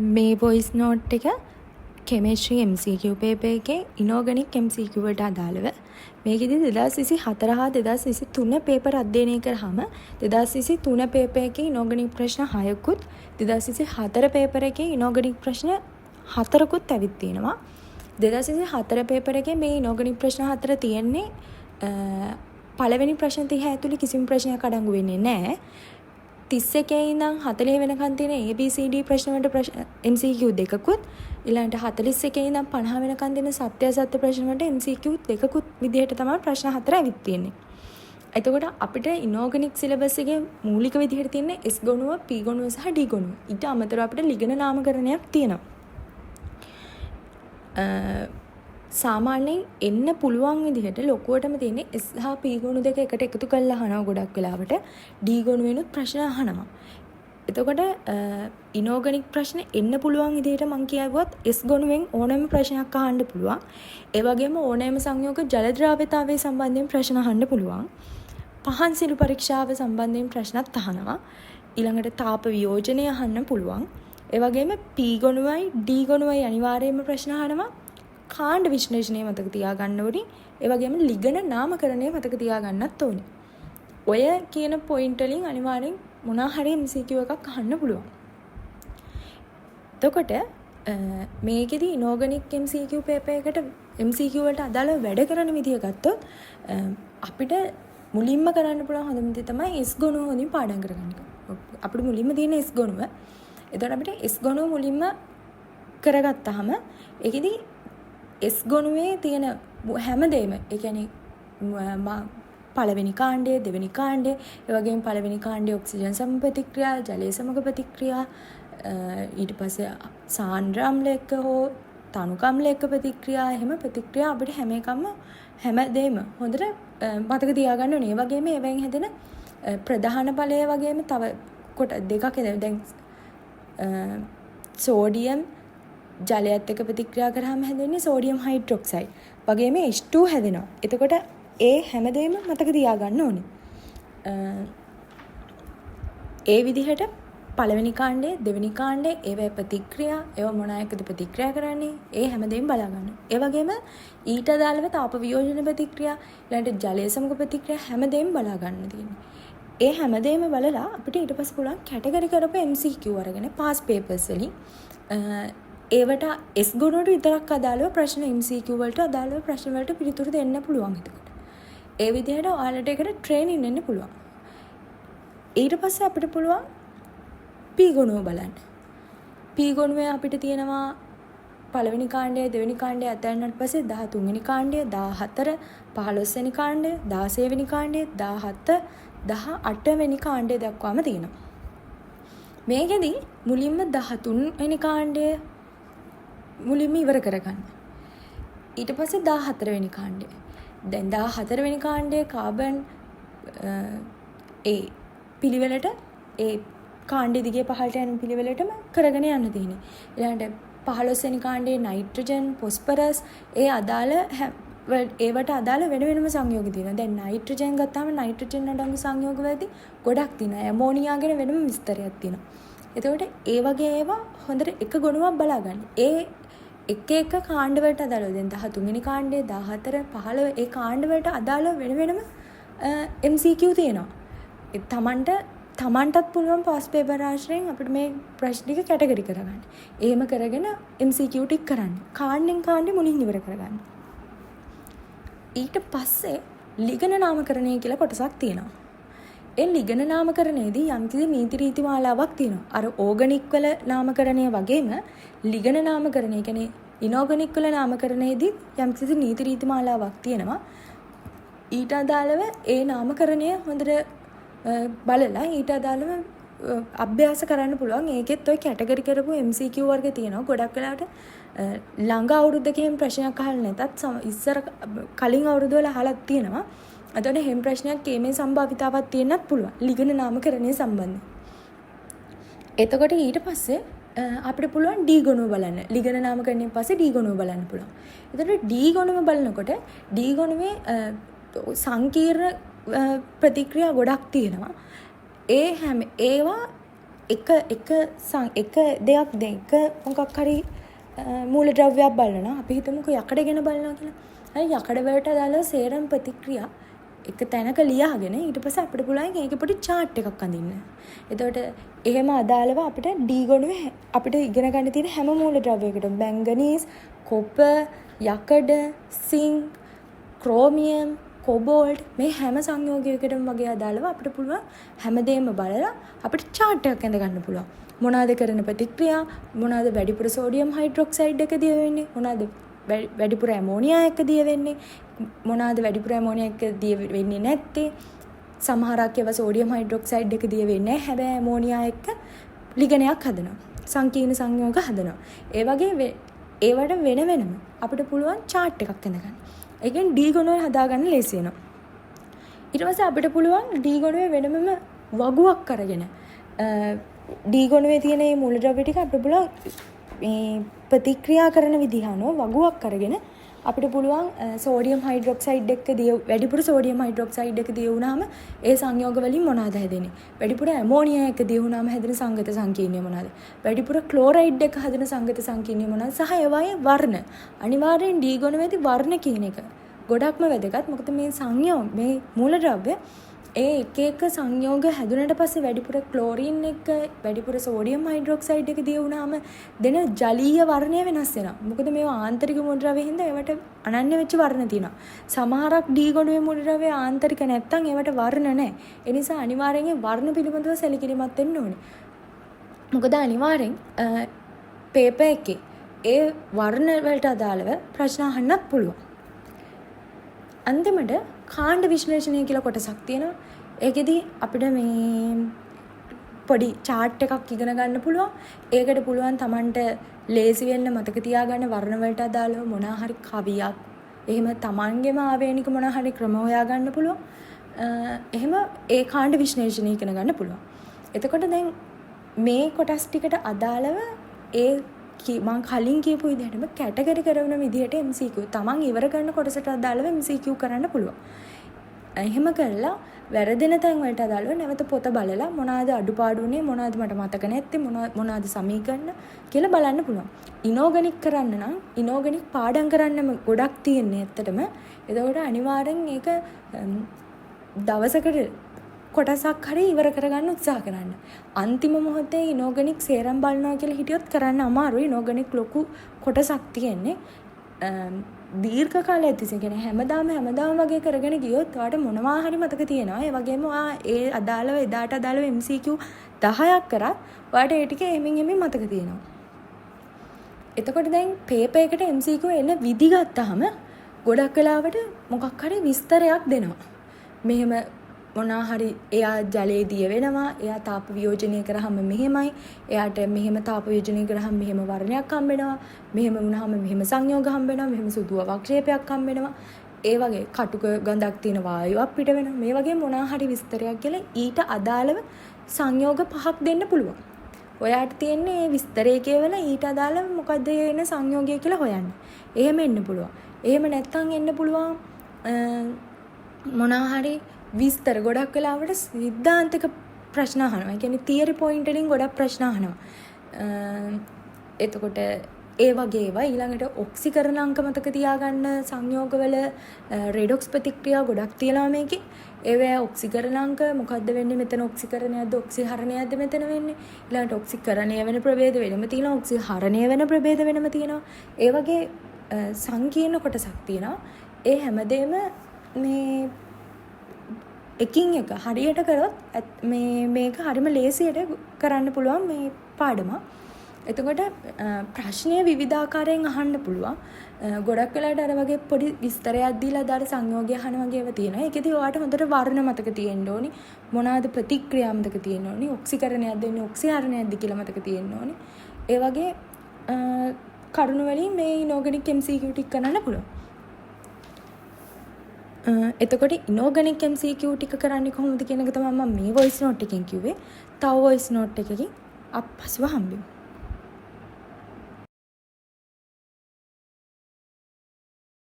මේ voice note එක chemistry MCQ paper එකේ ඉනෝගනික් MCQ වලට අදාළව මේකෙදි 2024 හා 2023 පේපර් අධ්‍යයනය කරාම 2023 පේපර් එකේ ඉනෝගනික් ප්‍රශ්න 6කුත් 2024 පේපර් එකේ ඉනෝගනික් ප්‍රශ්න 4කුත් ඇවිත් තියෙනවා. 2024 පේපර් එකේ මේ ඉනෝගනික් ප්‍රශ්න 4 තියෙන්නේ පළවෙනි ප්‍රශ්න 30 ඇතුළේ කිසිම ප්‍රශ්නයක් අඩංගු වෙන්නේ නැහැ. 31 ඉඳන් 40 වෙනකන් තියෙන ABCD ප්‍රශ්න වලට MCQ දෙකකුත් ඊළඟට 41 ඉඳන් 50 වෙනකන් තියෙන සත්‍ය අසත්‍ය ප්‍රශ්න වලට MCQ දෙකකුත් විදිහට තමයි ප්‍රශ්න 4 ඇවිත් තියෙන්නේ. එතකොට අපිට ඉනෝගනික් සිලබස් එකේ මූලික විදිහට තියෙන්නේ S ගොනුව, P ගොනුව සහ D ගොනුව. ඊට අමතරව අපිට ලිගන නාමකරණයක් තියෙනවා. සාමාන්‍යයෙන් එන්න පුළුවන් විදිහට ලොකුවටම තියෙන්නේ S හා P ගොනු දෙක එකට එකතු කරලා අහනවා ගොඩක් වෙලාවට. D ගොනුවෙනුත් ප්‍රශ්න අහනවා. එතකොට ඉනෝගනික් ප්‍රශ්න එන්න පුළුවන් විදිහට මම කියවුවත් S ගොනුවෙන් ඕනෑම ප්‍රශ්නයක් අහන්න පුළුවන්. ඒ වගේම ඕනෑම සංයෝග ජල ද්‍රව්‍යතාවය සම්බන්ධයෙන් ප්‍රශ්න අහන්න පුළුවන්. පහන් සිළු පරීක්ෂාව සම්බන්ධයෙන් ප්‍රශ්නත් අහනවා. ඊළඟට තාප වියෝජනය අහන්න පුළුවන්. ඒ වගේම P ගොනුවයි D ගොනුවයි අනිවාර්යයෙන්ම ප්‍රශ්න අහනවා. කාණ්ඩ විශ්ලේෂණය මතක තියාගන්න ඕනේ. ඒ වගේම ලිගන නාමකරණය මතක තියාගන්නත් ඕනේ. ඔය කියන පොයින්ට් වලින් අනිවාර්යෙන් මොනවා හරි MCQ එකක් අහන්න පුළුවන්. එතකොට මේකෙදි ඉනෝගනික් MCQ පේපර් එකට MCQ වලට අදාළව වැඩ කරන විදිය ගත්තොත් අපිට මුලින්ම කරන්න පුළුවන් හොඳම දේ තමයි S ගොනුව හොඳින් පාඩම් කරගන්න එක. අපිට මුලින්ම තියෙන S ගොනුව. එතකොට අපිට S ගොනුව මුලින්ම කරගත්තාම ඒකෙදි S ගොනුවේ තියෙන හැමදේම ඒ කියන්නේ පළවෙනි කාණ්ඩය, දෙවෙනි කාණ්ඩය, ඒ වගේම පළවෙනි කාණ්ඩයේ ඔක්සිජන් සම ප්‍රතික්‍රියා, ජලය සමග ප්‍රතික්‍රියා, ඊට පස්සේ සාන්ද්‍ර අම්ල එක්ක හෝ තනුක අම්ල එක්ක ප්‍රතික්‍රියා, එහෙම ප්‍රතික්‍රියා අපිට හැම එකම හැමදේම හොඳට මතක තියාගන්න ඕනේ. ඒ වගේම ඒවෙන් හැදෙන ප්‍රධාන ඵලය වගේම තව කොට දෙකක් දැන් සෝඩියම් ජලයත් එක්ක ප්‍රතික්‍රියා කරාම හැදෙන්නේ සෝඩියම් හයිඩ්‍රොක්සයිඩ්. වගේම H2 හැදෙනවා. එතකොට ඒ හැමදේම මතක තියාගන්න ඕනේ. ඒ විදිහට පළවෙනි කාණ්ඩේ, දෙවෙනි කාණ්ඩේ ඒවැ ප්‍රතික්‍රියා, ඒවා මොන එකද ප්‍රතික්‍රියා කරන්නේ, ඒ හැමදේම බලා ගන්න. ඒ වගේම ඊට අදාළව තාප වියෝජන ප්‍රතික්‍රියා, ඊළඟට ජලය සමග ප්‍රතික්‍රියා හැමදේම බලා ගන්න තියෙන්නේ. ඒ හැමදේම බලලා අපිට ඊට පස්සේ පුළුවන් කැටගරි කරපු MCQ අරගෙන පාස් පේපර්ස් වලින් ඒවට S ගුණවලට විතරක් අදාළව ප්‍රශ්න MCQ වලට අදාළව ප්‍රශ්න වලට පිළිතුරු දෙන්න පුළුවන්. එතකොට ඒ විදිහට ඔයාලට ඒකට ට්‍රේනින් වෙන්න පුළුවන්. ඊට පස්සේ අපිට පුළුවන් P ගුණව බලන්න. P ගුණවේ අපිට තියෙනවා පළවෙනි කාණ්ඩය, දෙවෙනි කාණ්ඩය අතහැරනට පස්සේ 13 වෙනි කාණ්ඩය, 14, 15 වෙනි කාණ්ඩය, 16 වෙනි කාණ්ඩය, 17, 18 වෙනි කාණ්ඩය දක්වාම තියෙනවා. මේකෙදි මුලින්ම 13 වෙනි කාණ්ඩය මුලින්ම ඉවර කරගන්න. ඊට පස්සේ 14 වෙනි කාණ්ඩය. දැන් 14 වෙනි කාණ්ඩයේ කාබන් ඒ පිළිවෙලට ඒ කාණ්ඩය දිගේ පහළට යන පිළිවෙලටම කරගෙන යන්න තියෙන්නේ. ඊළඟට 15 වෙනි කාණ්ඩයේ නයිට්‍රජන්, ෆොස්ෆරස් ඒ අදාළ ඒවට අදාළ වෙන වෙනම සංයෝග තියෙනවා. දැන් නයිට්‍රජන් ගත්තාම නයිට්‍රජන් අඩංගු සංයෝග වලදී ගොඩක් තියෙනවා. ඇමෝනියා ගැන වෙනම විස්තරයක් තියෙනවා. එතකොට ඒ වගේ ඒවා හොඳට එක ගුණයක් බලා ගන්න. ඒ එක එක කාණ්ඩ වලට අදාළව දැන් 13 වෙනි කාණ්ඩය, 14, 15 ඒ කාණ්ඩ වලට අදාළව වෙන වෙනම MCQ තියෙනවා. ඒ තමන්ටත් පුළුවන් පාස් පේපර් ආශ්‍රයෙන් අපිට මේ ප්‍රශ්න ටික කැටගරි කරගන්න. එහෙම කරගෙන MCQ ටික කරන්න. කාණ්ඩෙන් කාණ්ඩෙ මුලින් ඉවර කරගන්න. ඊට පස්සේ ලිගන නාමකරණය කියලා කොටසක් තියෙනවා. ඒ ලිගන නාමකරණයේදී යම්කිසි නීති රීති මාලාවක් තියෙනවා. අර ඕගනික් වල නාමකරණය වගේම ලිගන නාමකරණය කියන්නේ ඉනෝගනික් වල නාමකරණයේදී යම්කිසි නීති රීති මාලාවක් තියෙනවා. ඊට අදාළව ඒ නාමකරණය හොඳට බලලා ඊට අදාළව අභ්‍යාස කරන්න පුළුවන්. ඒකෙත් ඔය කැටගරි කරපු MCQ වර්ග තියෙනවා. ගොඩක් වෙලාවට ළඟ අවුරුද්දකින් ප්‍රශ්නයක් අහලා නැතත් ඉස්සර කලින් අවුරුදු වල අහලා තියෙනවා. අතන හැම ප්‍රශ්නයක් කේමේ සම්භාවිතාවක් තියෙන්නත් පුළුවන් ලිගන නාමකරණය සම්බන්ධ. එතකොට ඊට පස්සේ අපිට පුළුවන් D ගුණව බලන්න. ලිගන නාමකරණයෙන් පස්සේ D ගුණව බලන්න පුළුවන්. එතකොට D ගුණව බලනකොට D ගුණවේ සංකීර්ණ ප්‍රතික්‍රියා ගොඩක් තියෙනවා. ඒ හැම ඒවා එක දෙයක් දෙක මොකක් හරි මූලද්‍රව්‍යයක් බලනවා. අපි හිතමුකෝ යකඩ ගැන බලනවා කියලා. හරි යකඩ වලට අදාළ සේරම ප්‍රතික්‍රියා එක තැනක ලියාගෙන ඊට පස්සේ අපිට පුළුවන් ඒකේ පොඩි chart එකක් අඳින්න. එතකොට එහෙම අදාළව අපිට D ගොනුවේ අපිට ඉගෙන ගන්න තියෙන හැම මූලද්‍රව්‍යයකටම මැංගනීස්, කොපර්, යකඩ, සිංක්, ක්‍රෝමියම්, කොබෝල්ට් මේ හැම සංයෝගයකටම වගේ අදාළව අපිට පුළුවන් හැමදේම බලලා අපිට chart එකක් අඳ ගන්න පුළුවන්. මොනවාද කරන ප්‍රතික්‍රියා, මොනවාද වැඩිපුර සෝඩියම් හයිඩ්‍රොක්සයිඩ් එක දිය වෙන්නේ, මොනවාද වැඩිපුර ඇමෝනියා එක දිය වෙන්නේ, මොනවාද වැඩිපුර ඇමෝනියා එක දිය වෙන්නේ නැත්තේ, සමහරක් ඒවා සෝඩියම් හයිඩ්‍රොක්සයිඩ් එක දිය වෙන්නේ නැහැ. හැබැයි ඇමෝනියා එක්ක ලිගනයක් හදනවා. සංකීර්ණ සංයෝග හදනවා. ඒ වගේ ඒවට වෙන වෙනම අපිට පුළුවන් chart එකක් අඳගන්න. ඒ කියන්නේ D ගොනුවේ හදාගන්න ලේසි වෙනවා. ඊට පස්සේ අපිට පුළුවන් D ගොනුවේ වෙනමම වගුවක් අරගෙන D ගොනුවේ තියෙන මේ මූලද්‍රව්‍ය ටික අපිට පුළුවන් මේ ප්‍රතික්‍රියා කරන විදිහ අනුව වගුවක් අරගෙන අපිට පුළුවන් සෝඩියම් හයිඩ්‍රොක්සයිඩ් එක වැඩිපුර සෝඩියම් හයිඩ්‍රොක්සයිඩ් එක දිය වුණාම ඒ සංයෝග වලින් මොනවාද හැදෙන්නේ? වැඩිපුර ඇමෝනියා එක දිය වුණාම හැදෙන සංගත සංකීර්ණය මොනවාද? වැඩිපුර ක්ලෝරයිඩ් එක හැදෙන සංගත සංකීර්ණය මොනවාද? සහ ඒවායේ වර්ණ. අනිවාර්යෙන් D ගොනුවේදී වර්ණ කියන එක ගොඩක්ම වැදගත්. මොකද මේ සංයෝග මේ මූලද්‍රව්‍ය ඒ එක සංයෝග හැදුනට පස්සේ වැඩිපුර ක්ලෝරින් එක වැඩිපුර සෝඩියම් හයිඩ්‍රොක්සයිඩ් එක දිය වුණාම දෙන ජලීය වර්ණය වෙනස් වෙනවා. මොකද මේවා ආන්තරික මූලද්‍රව්‍ය හින්දා ඒවට අනන්‍ය වෙච්ච වර්ණ තියෙනවා. සමහරක් D ගොනුවේ මූලද්‍රව්‍ය ආන්තරික නැත්තම් ඒවට වර්ණ නැහැ. ඒ නිසා අනිවාර්යෙන් වර්ණ පිළිබඳව සැලකිලිමත් වෙන්න ඕනේ. මොකද අනිවාර්යෙන් පේපර් එකේ ඒ වර්ණ වලට අදාළව ප්‍රශ්න අහන්නත් පුළුවන්. අන්තිමට කාණ්ඩ විශ්ලේෂණය කියලා කොටසක් තියෙනවා. ඒකෙදි අපිට මේ පොඩි chart එකක් ඉගෙන ගන්න පුළුවන්. ඒකට පුළුවන් Tamanට ලේසි වෙන්න මතක තියාගන්න වර්ණ වලට අදාළව මොනවා හරි කවියක්, එහෙම Tamanගේම ආවේනික මොනවා හරි ක්‍රම හොයා ගන්න පුළුවන්. එහෙම ඒ කාණ්ඩ විශ්ලේෂණය ඉගෙන ගන්න පුළුවන්. එතකොට දැන් මේ කොටස් ටිකට අදාළව ඒ මම කලින් කියපු විදිහටම කැටගරි කරන විදිහට MCQ තමන් ඉවර කරන කොටසට අදාළව MCQ කරන්න පුළුවන්. එහෙම කරලා වැරදෙන තැන් වලට අදාළව නැවත පොත බලලා මොනවාද අඩුපාඩුනේ, මොනවාද මට මතක නැත්තේ, මොනවාද සමීකරණ කියලා බලන්න පුළුවන්. ඉනෝගනික් කරන්න නම් ඉනෝගනික් පාඩම් කරන්නම ගොඩක් තියෙන්නේ ඇත්තටම. එතකොට අනිවාර්යෙන් ඒක දවසකට කොටසක් හරි ඉවර කරගන්න උත්සාහ කරන්න. අන්තිම මොහොතේ ඉනෝගනික් සේරම් බලනවා කියලා හිටියොත් කරන්න අමාරුයි. ඉනෝගනික් ලොකු කොටසක් තියෙන්නේ. දීර්ඝ කාලයක් තිස්සේ කියන්නේ හැමදාම වගේ කරගෙන ගියොත් ඔයාලට මොනවා හරි මතක තියෙනවා. ඒ වගේම ඔයා ඒ අදාළව එදාට අදාළව MCQ 10ක් කරා ඔයාලට ඒ ටික එමින් මතක තියෙනවා. එතකොට දැන් පේපර් එකට MCQ එන විදි ගත්තාම ගොඩක් වෙලාවට මොකක් හරි විස්තරයක් දෙනවා. මෙහෙම මොනවා හරි එයා ජලයේ දිය වෙනවා, එයා තාප වියෝජනය කරාම මෙහෙමයි, එයාට මෙහෙම තාප වියෝජනය කරාම මෙහෙම වර්ණයක් හම්බ වෙනවා, මෙහෙම වුණාම මෙහෙම සංයෝග හම්බ වෙනවා, මෙහෙම සුදු අවක්ෂේපයක් හම්බ වෙනවා, ඒ වගේ කටුක ගඳක් තියෙන වායුවක් පිට වෙනවා. මේ වගේ මොනවා හරි විස්තරයක් කියලා ඊට අදාළව සංයෝග 5ක් දෙන්න පුළුවන්. ඔයාට තියෙන්නේ මේ විස්තරය කියවලා ඊට අදාළව මොකද්ද එන සංයෝගය කියලා හොයන්න. එහෙම එන්න පුළුවන්. එහෙම නැත්නම් එන්න පුළුවන් මොනවා හරි විස්තර ගොඩක් වෙලාවට සිද්ධාන්තික ප්‍රශ්න අහනවා. ඒ කියන්නේ තියරි පොයින්ට් වලින් ගොඩක් ප්‍රශ්න අහනවා. එතකොට ඒ වගේ ඒවා ඊළඟට ඔක්සිකරණ අංක මතක තියාගන්න සංයෝගවල රෙඩොක්ස් ප්‍රතික්‍රියා ගොඩක් තියෙනවා මේකේ. ඒවා ඔක්සිකරණ අංක මොකද්ද වෙන්නේ? මෙතන ඔක්සිකරණයක්ද ඔක්සිහරණයක්ද මෙතන වෙන්නේ? ඊළඟට ඔක්සිකරණය වෙන ප්‍රභේද වෙනම තියෙනවා, ඔක්සිහරණය වෙන ප්‍රභේද වෙනම තියෙනවා. ඒ වගේ සංකීර්ණ කොටසක් තියෙනවා. ඒ හැමදේම මේ එකින් එක හරියට කරොත් මේක හරිම ලේසියට කරන්න පුළුවන් මේ පාඩම. එතකොට ප්‍රශ්නය විවිධාකාරයෙන් අහන්න පුළුවන්. ගොඩක් වෙලාවට අර වගේ පොඩි විස්තරයක් දීලා දාලා සංයෝගය අහන වගේ ඒවා තියෙනවා. ඒකෙදි ඔයාලට හොඳට වර්ණ මතක තියෙන්න ඕනි. මොනවාද ප්‍රතික්‍රියා මතක තියෙන්න ඕනි. ඔක්සිකරණයක්ද වෙන්නේ ඔක්සිහරණයක්ද කියලා මතක තියෙන්න ඕනි. ඒ වගේ කරුණු වලින් මේ ඉනෝගනික් MCQ ටික කරන්න පුළුවන්. එතකොට ඉනෝගනික් MCQ ටික කරන්නේ කොහොමද කියන එක තමයි මම මේ වොයිස් නෝට් එකෙන් කිව්වේ. තව වොයිස් නෝට් එකකින් අප්පසුව හම්බෙමු.